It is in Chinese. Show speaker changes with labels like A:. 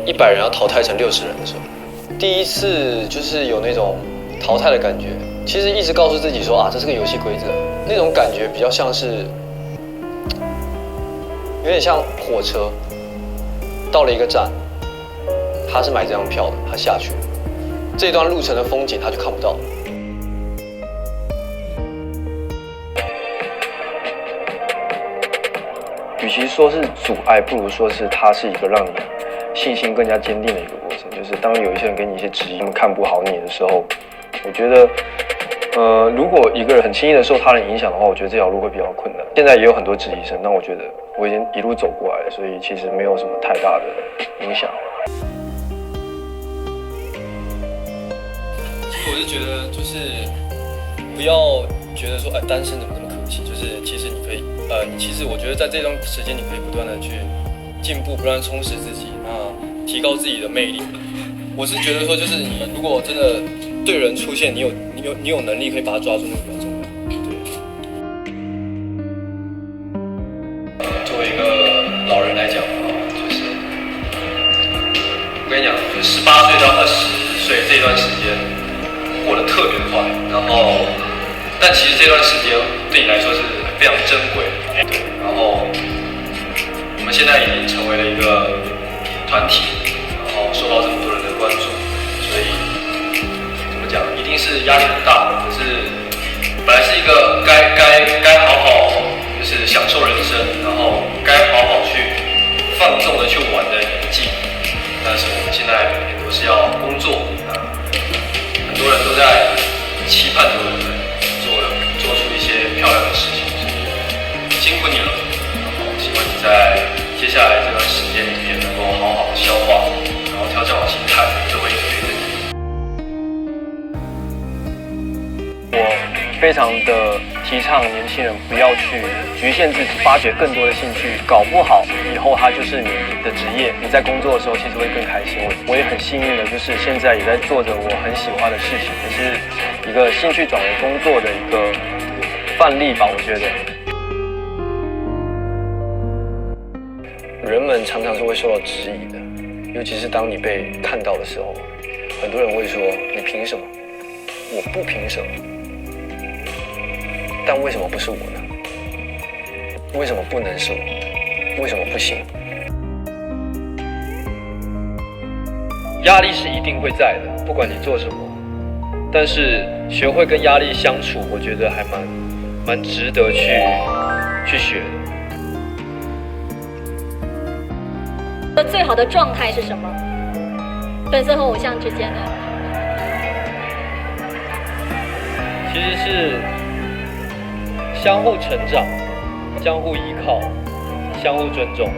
A: 100人要淘汰成60人的时候，第一次就是有那种淘汰的感觉。其实一直告诉自己说啊，这是个游戏规则，那种感觉比较像是，有点像火车到了一个站，他是买这张票的，他下去了，这段路程的风景他就看不到。与其说是阻碍，不如说是它是一个让你信心更加坚定的一个过程。就是当有一些人给你一些质疑，他们看不好你的时候，我觉得，如果一个人很轻易的受他人影响的话，我觉得这条路会比较困难。现在也有很多质疑声，但我觉得我已经一路走过来了，所以其实没有什么太大的影响。
B: 我是觉得就是不要觉得说单身怎么这么可惜，就是其实你可以其实我觉得在这段时间你可以不断的去进步，不断充实自己，那提高自己的魅力。我是觉得说就是你如果真的对人出现，你有能力可以把他抓住，那个比较重要。对。作为一个老人来讲就是我跟你讲，就是18岁到20岁这段时间过得特别快，然后，但其实这段时间对你来说是非常珍贵的，对。然后，我们现在已经成为了一个团体，然后受到这么多人的关注，所以怎么讲，一定是压力很大的。可是，本来是一个该好好就是享受人生，然后该好好去放纵的去玩的年纪，但是我们现在每天都是要工作。很多人都在期盼着我们做出一些漂亮的事情，辛苦你了。然后希望你在接下来这段时间里面能够好好消化，然后调整好心态，就会陪着你。
A: 我非常的提倡年轻人不要去局限自己，发掘更多的兴趣，搞不好以后它就是你的职业。你在工作的时候其实会更开心。我也很幸运的，就是现在也在做着我很喜欢的事情，也是一个兴趣转为工作的一个范例吧。我觉得人们常常是会受到质疑的，尤其是当你被看到的时候，很多人会说你凭什么？我不凭什么。但为什么不是我呢？为什么不能是我？为什么不行？压力是一定会在的，不管你做什么。但是学会跟压力相处，我觉得还蛮值得去学
C: 的。最好的状态是什么？粉丝和偶像之间的，
A: 其实是相互成长，相互依靠，相互尊重。